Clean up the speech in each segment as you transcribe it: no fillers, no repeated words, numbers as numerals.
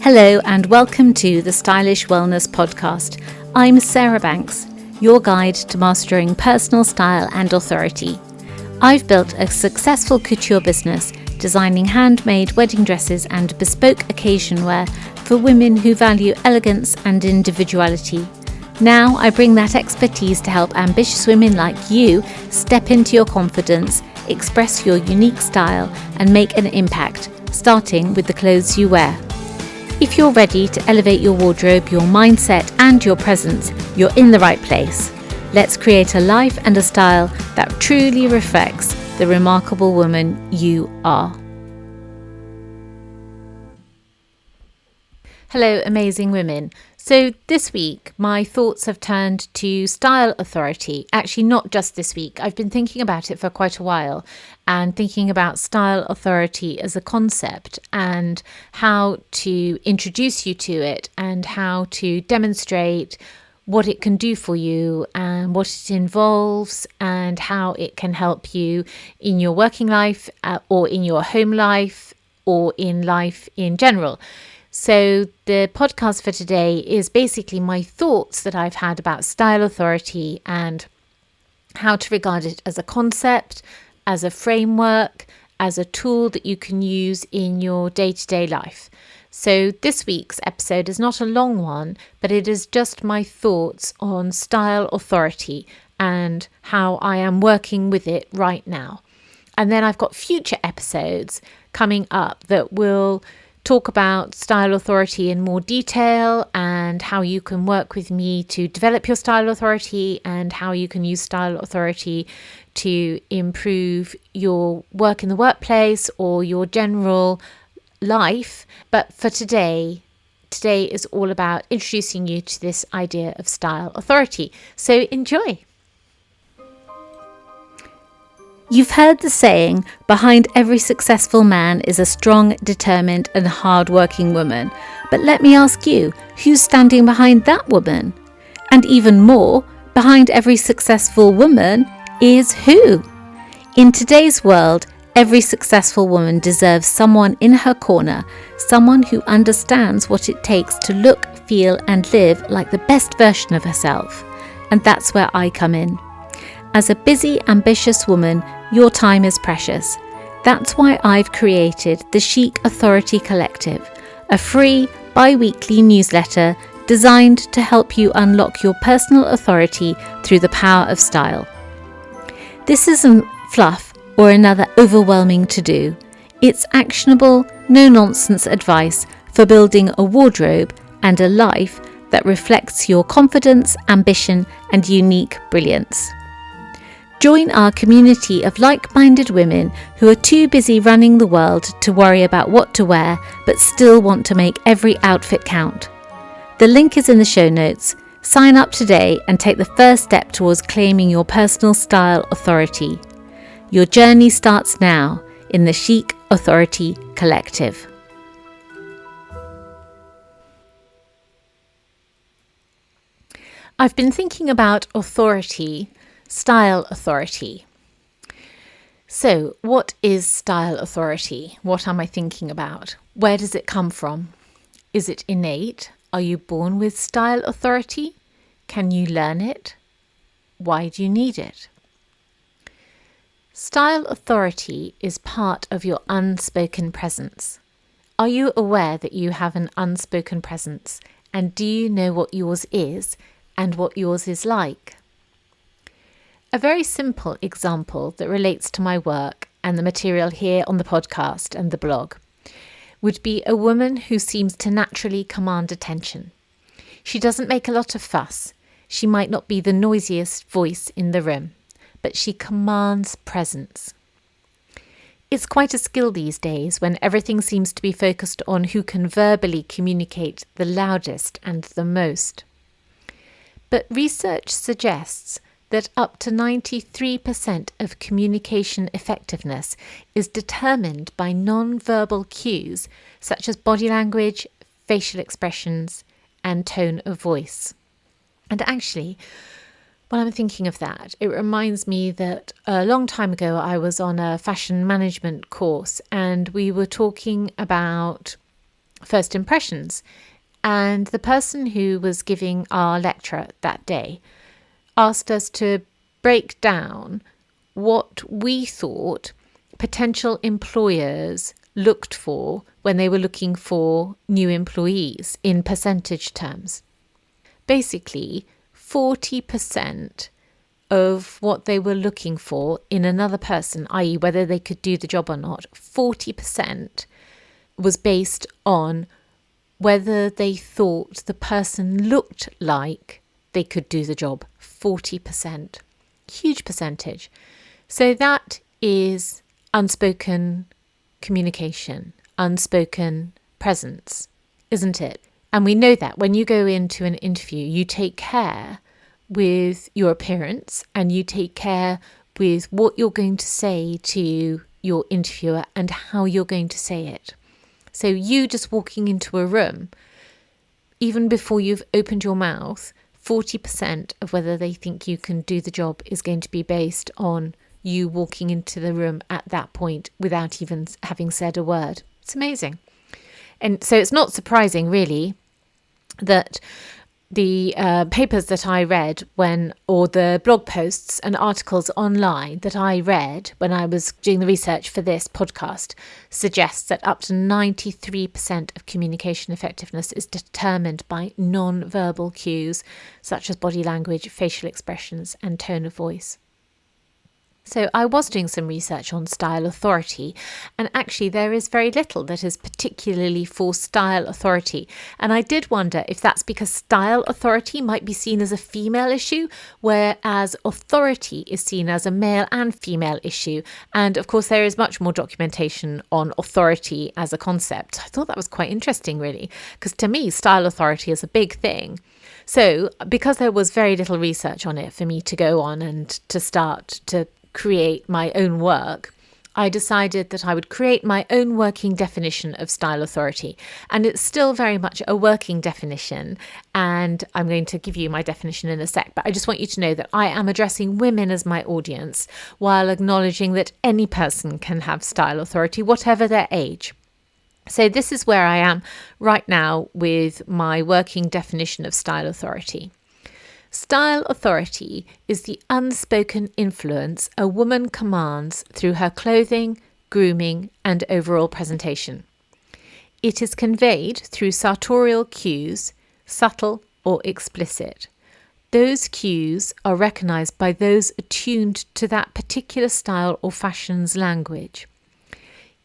Hello and welcome to the Stylish Wellness Podcast. I'm Sarah Banks, your guide to mastering personal style and authority. I've built a successful couture business designing handmade wedding dresses and bespoke occasion wear for women who value elegance and individuality. Now I bring that expertise to help ambitious women like you step into your confidence, express your unique style and make an impact, starting with the clothes you wear. If you're ready to elevate your wardrobe, your mindset and your presence, you're in the right place. Let's create a life and a style that truly reflects the remarkable woman you are. Hello, amazing women. So this week, my thoughts have turned to style authority. Actually, not just this week. I've been thinking about it for quite a while and thinking about style authority as a concept and how to introduce you to it and how to demonstrate what it can do for you and what it involves and how it can help you in your working life or in your home life or in life in general. So the podcast for today is basically my thoughts that I've had about style authority and how to regard it as a concept, as a framework, as a tool that you can use in your day-to-day life. So this week's episode is not a long one, but it is just my thoughts on style authority and how I am working with it right now. And then I've got future episodes coming up that will talk about style authority in more detail and how you can work with me to develop your style authority and how you can use style authority to improve your work in the workplace or your general life. But for today is all about introducing you to this idea of style authority. So enjoy. You've heard the saying, behind every successful man is a strong, determined and hard-working woman. But let me ask you, who's standing behind that woman? And even more, behind every successful woman is who? In today's world, every successful woman deserves someone in her corner, someone who understands what it takes to look, feel and live like the best version of herself. And that's where I come in. As a busy, ambitious woman, your time is precious. That's why I've created the Chic Authority Collective, a free bi-weekly newsletter designed to help you unlock your personal authority through the power of style. This isn't fluff or another overwhelming to-do. It's actionable, no-nonsense advice for building a wardrobe and a life that reflects your confidence, ambition and unique brilliance. Join our community of like-minded women who are too busy running the world to worry about what to wear, but still want to make every outfit count. The link is in the show notes. Sign up today and take the first step towards claiming your personal style authority. Your journey starts now in the Chic Authority Collective. I've been thinking about authority, style authority. So, what is style authority? What am I thinking about? Where does it come from? Is it innate? Are you born with style authority? Can you learn it? Why do you need it? Style authority is part of your unspoken presence. Are you aware that you have an unspoken presence? And do you know what yours is and what yours is like? A very simple example that relates to my work and the material here on the podcast and the blog would be a woman who seems to naturally command attention. She doesn't make a lot of fuss. She might not be the noisiest voice in the room, but she commands presence. It's quite a skill these days when everything seems to be focused on who can verbally communicate the loudest and the most. But research suggests that up to 93% of communication effectiveness is determined by non-verbal cues such as body language, facial expressions, and tone of voice. And actually, when I'm thinking of that, it reminds me that a long time ago I was on a fashion management course and we were talking about first impressions. And the person who was giving our lecture that day asked us to break down what we thought potential employers looked for when they were looking for new employees in percentage terms. Basically, 40% of what they were looking for in another person, i.e. whether they could do the job or not, 40% was based on whether they thought the person looked like they could do the job. 40%. Huge percentage. So that is unspoken communication, unspoken presence, isn't it? And we know that when you go into an interview, you take care with your appearance and you take care with what you're going to say to your interviewer and how you're going to say it. So you just walking into a room, even before you've opened your mouth, 40% of whether they think you can do the job is going to be based on you walking into the room at that point without even having said a word. It's amazing. And so it's not surprising, really, that the papers that I read or the blog posts and articles online that I read when I was doing the research for this podcast suggests that up to 93% of communication effectiveness is determined by non-verbal cues such as body language, facial expressions, and tone of voice. So I was doing some research on style authority, and actually there is very little that is particularly for style authority. And I did wonder if that's because style authority might be seen as a female issue, whereas authority is seen as a male and female issue. And of course, there is much more documentation on authority as a concept. I thought that was quite interesting, really, because to me, style authority is a big thing. So because there was very little research on it for me to go on and to start to create my own work, I decided that I would create my own working definition of style authority. And it's still very much a working definition. And I'm going to give you my definition in a sec. But I just want you to know that I am addressing women as my audience while acknowledging that any person can have style authority, whatever their age. So this is where I am right now with my working definition of style authority. Style authority is the unspoken influence a woman commands through her clothing, grooming, and overall presentation. It is conveyed through sartorial cues, subtle or explicit. Those cues are recognised by those attuned to that particular style or fashion's language.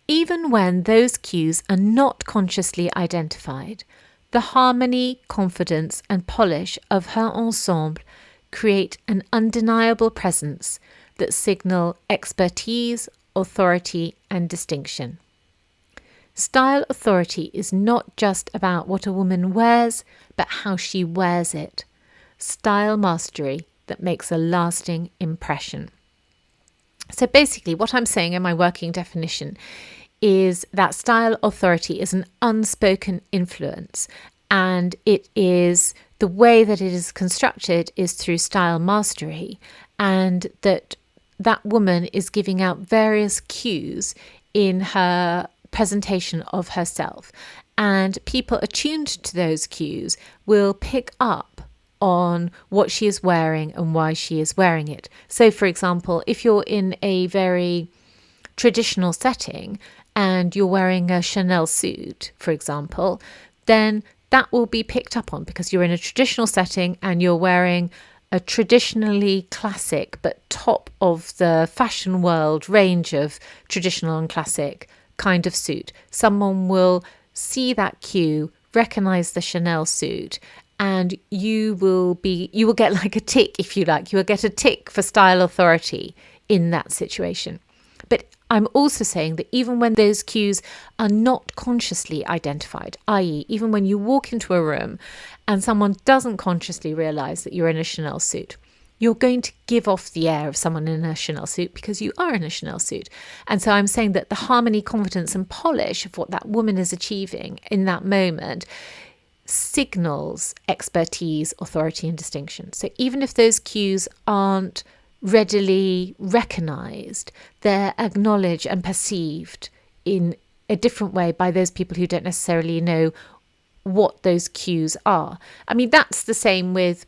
Even when those cues are not consciously identified, the harmony, confidence, and polish of her ensemble create an undeniable presence that signal expertise, authority, and distinction. Style authority is not just about what a woman wears, but how she wears it. Style mastery that makes a lasting impression. So basically, what I'm saying in my working definition is that style authority is an unspoken influence, and it is the way that it is constructed is through style mastery, and that woman is giving out various cues in her presentation of herself, and people attuned to those cues will pick up on what she is wearing and why she is wearing it. So for example, if you're in a very traditional setting and you're wearing a Chanel suit, for example, then that will be picked up on because you're in a traditional setting and you're wearing a traditionally classic but top of the fashion world range of traditional and classic kind of suit. Someone will see that cue, recognize the Chanel suit, and you will get like a tick, if you like. You will get a tick for style authority in that situation. But I'm also saying that even when those cues are not consciously identified, i.e. even when you walk into a room and someone doesn't consciously realize that you're in a Chanel suit, you're going to give off the air of someone in a Chanel suit because you are in a Chanel suit. And so I'm saying that the harmony, confidence and polish of what that woman is achieving in that moment signals expertise, authority and distinction. So even if those cues aren't readily recognized, they're acknowledged and perceived in a different way by those people who don't necessarily know what those cues are. I mean, that's the same with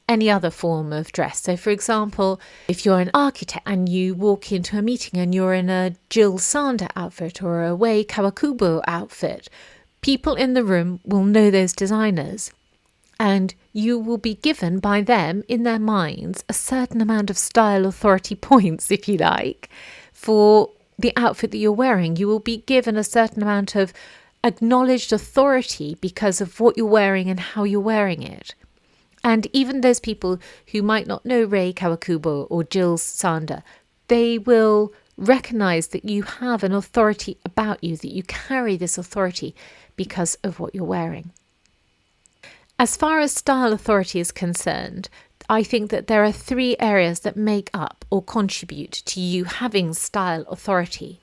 any other form of dress. So, for example, if you're an architect and you walk into a meeting and you're in a Jill Sander outfit or a Wei Kawakubo outfit, people in the room will know those designers, and you will be given by them in their minds a certain amount of style authority points, if you like, for the outfit that you're wearing. You will be given a certain amount of acknowledged authority because of what you're wearing and how you're wearing it. And even those people who might not know Rei Kawakubo or Jill Sander, they will recognize that you have an authority about you, that you carry this authority because of what you're wearing. As far as style authority is concerned, I think that there are 3 areas that make up or contribute to you having style authority.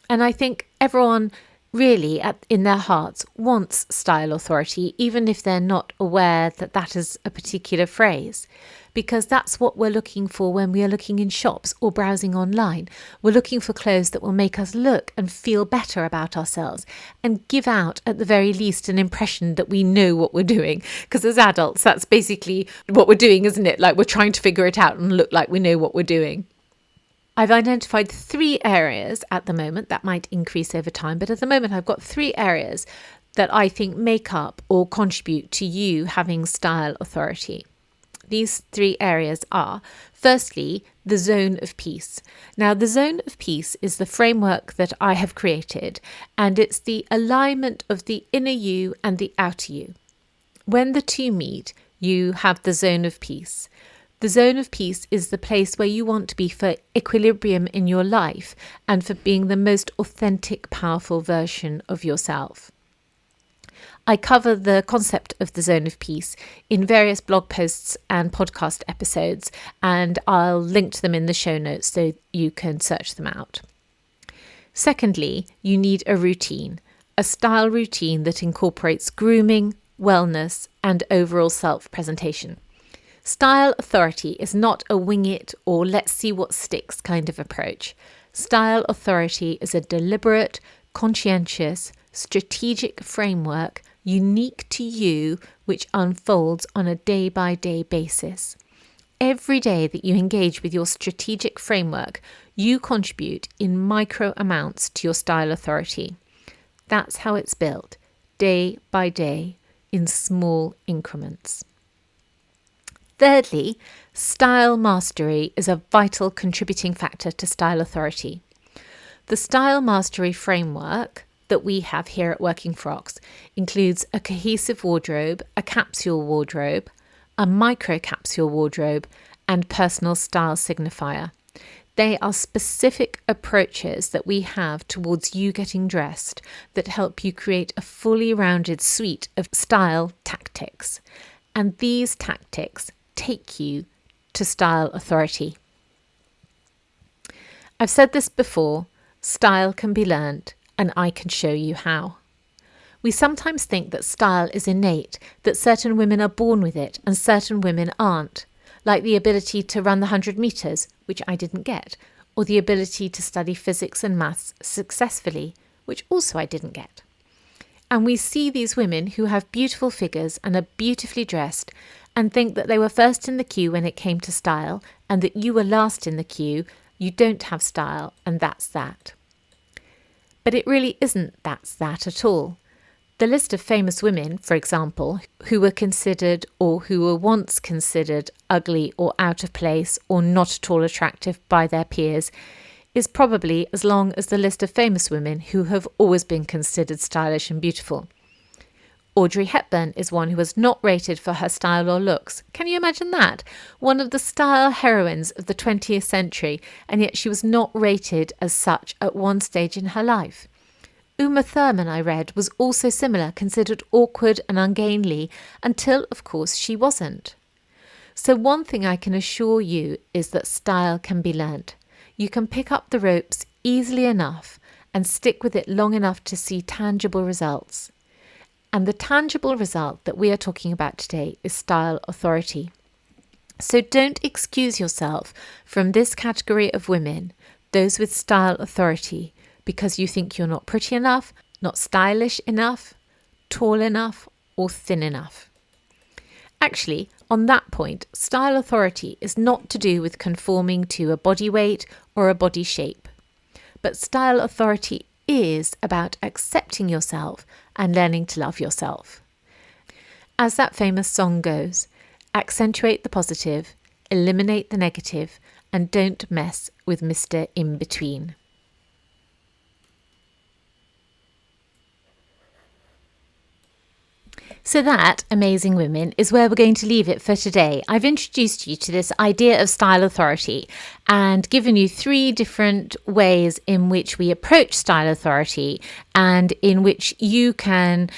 And I think everyone really in their hearts wants style authority, even if they're not aware that that is a particular phrase, because that's what we're looking for when we are looking in shops or browsing online. We're looking for clothes that will make us look and feel better about ourselves and give out, at the very least, an impression that we know what we're doing. Because as adults, that's basically what we're doing, isn't it? Like, we're trying to figure it out and look like we know what we're doing. I've identified 3 areas at the moment that might increase over time, but at the moment I've got 3 areas that I think make up or contribute to you having style authority. These 3 areas are, firstly, the zone of peace. Now, the zone of peace is the framework that I have created, and it's the alignment of the inner you and the outer you. When the 2 meet, you have the zone of peace. The zone of peace is the place where you want to be for equilibrium in your life and for being the most authentic, powerful version of yourself. I cover the concept of the zone of peace in various blog posts and podcast episodes, and I'll link to them in the show notes so you can search them out. Secondly, you need a routine, a style routine that incorporates grooming, wellness, and overall self-presentation. Style authority is not a wing it or let's see what sticks kind of approach. Style authority is a deliberate, conscientious, strategic framework unique to you, which unfolds on a day-by-day basis. Every day that you engage with your strategic framework, you contribute in micro amounts to your style authority. That's how it's built, day by day, in small increments. Thirdly, style mastery is a vital contributing factor to style authority. The style mastery framework that we have here at Working Frocks includes a cohesive wardrobe, a capsule wardrobe, a micro capsule wardrobe, and personal style signifier. They are specific approaches that we have towards you getting dressed that help you create a fully rounded suite of style tactics. And these tactics take you to style authority. I've said this before, style can be learned, and I can show you how. We sometimes think that style is innate, that certain women are born with it and certain women aren't, like the ability to run the 100 metres, which I didn't get, or the ability to study physics and maths successfully, which also I didn't get. And we see these women who have beautiful figures and are beautifully dressed and think that they were first in the queue when it came to style and that you were last in the queue, you don't have style, and that's that. But it really isn't that's that at all. The list of famous women, for example, who were considered or who were once considered ugly or out of place or not at all attractive by their peers is probably as long as the list of famous women who have always been considered stylish and beautiful. Audrey Hepburn is one who was not rated for her style or looks. Can you imagine that? One of the style heroines of the 20th century, and yet she was not rated as such at one stage in her life. Uma Thurman, I read, was also similar, considered awkward and ungainly, until, of course, she wasn't. So one thing I can assure you is that style can be learnt. You can pick up the ropes easily enough and stick with it long enough to see tangible results. And the tangible result that we are talking about today is style authority. So don't excuse yourself from this category of women, those with style authority, because you think you're not pretty enough, not stylish enough, tall enough, or thin enough. Actually, on that point, style authority is not to do with conforming to a body weight or a body shape. But style authority is about accepting yourself and learning to love yourself. As that famous song goes, accentuate the positive, eliminate the negative, and don't mess with Mr. In-Between. So that, amazing women, is where we're going to leave it for today. I've introduced you to this idea of style authority and given you 3 different ways in which we approach style authority and in which you can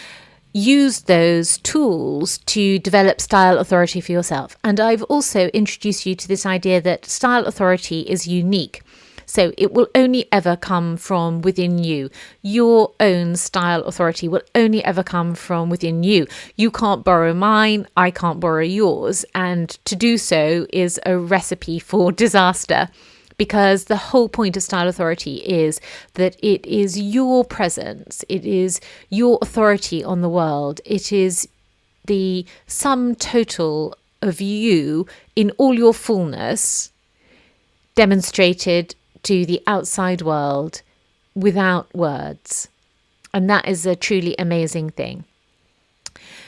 use those tools to develop style authority for yourself. And I've also introduced you to this idea that style authority is unique. So it will only ever come from within you. Your own style authority will only ever come from within you. You can't borrow mine, I can't borrow yours. And to do so is a recipe for disaster, because the whole point of style authority is that it is your presence. It is your authority on the world. It is the sum total of you in all your fullness demonstrated to the outside world without words. And that is a truly amazing thing.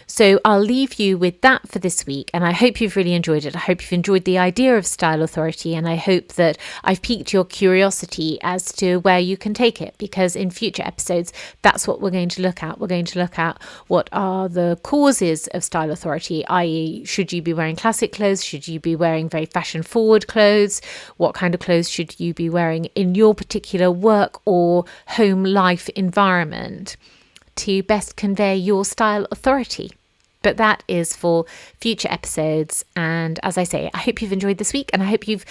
So I'll leave you with that for this week, and I hope you've really enjoyed it. I hope you've enjoyed the idea of style authority, and I hope that I've piqued your curiosity as to where you can take it, because in future episodes, that's what we're going to look at. We're going to look at what are the causes of style authority, i.e. should you be wearing classic clothes? Should you be wearing very fashion forward clothes? What kind of clothes should you be wearing in your particular work or home life environment to best convey your style authority? But that is for future episodes. And as I say, I hope you've enjoyed this week, and I hope you've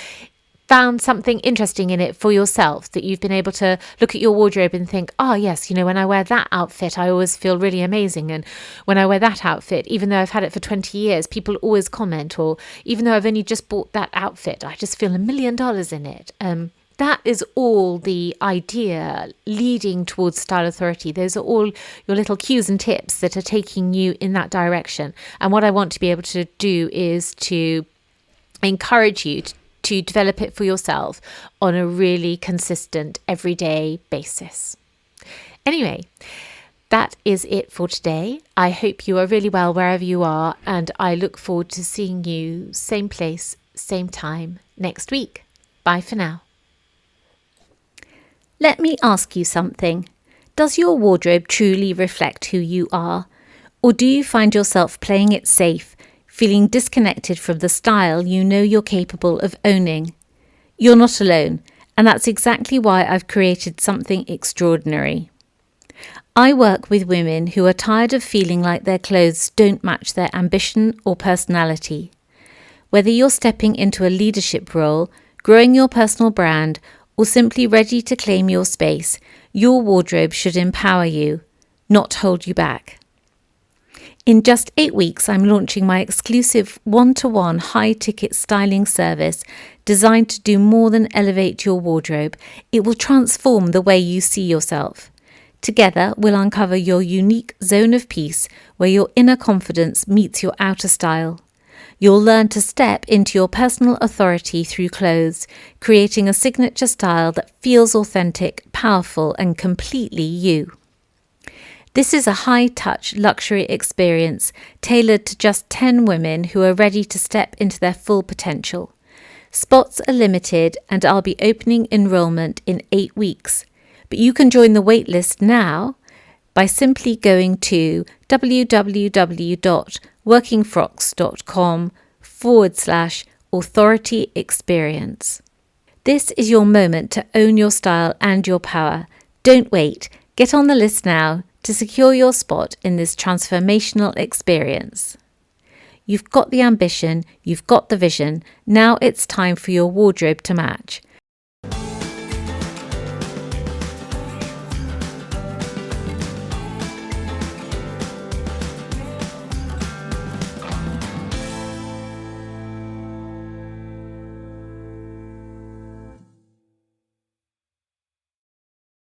found something interesting in it for yourself, that you've been able to look at your wardrobe and think, oh yes, when I wear that outfit, I always feel really amazing. And when I wear that outfit, even though I've had it for 20 years, people always comment, or even though I've only just bought that outfit, I just feel $1 million in it. That is all the idea leading towards style authority. Those are all your little cues and tips that are taking you in that direction. And what I want to be able to do is to encourage you to develop it for yourself on a really consistent, everyday basis. Anyway, that is it for today. I hope you are really well wherever you are, and I look forward to seeing you same place, same time next week. Bye for now. Let me ask you something. Does your wardrobe truly reflect who you are? Or do you find yourself playing it safe, feeling disconnected from the style you know you're capable of owning? You're not alone, and that's exactly why I've created something extraordinary. I work with women who are tired of feeling like their clothes don't match their ambition or personality. Whether you're stepping into a leadership role, growing your personal brand, or simply ready to claim your space, your wardrobe should empower you, not hold you back. In just 8 weeks, I'm launching my exclusive one-to-one high-ticket styling service designed to do more than elevate your wardrobe. It will transform the way you see yourself. Together, we'll uncover your unique zone of peace where your inner confidence meets your outer style. You'll learn to step into your personal authority through clothes, creating a signature style that feels authentic, powerful, and completely you. This is a high-touch luxury experience tailored to just 10 women who are ready to step into their full potential. Spots are limited, and I'll be opening enrollment in 8 weeks. But you can join the waitlist now by simply going to www.workingfrocks.com/authority experience. This is your moment to own your style and your power. Don't wait. Get on the list now to secure your spot in this transformational experience. You've got the ambition, you've got the vision. Now it's time for your wardrobe to match.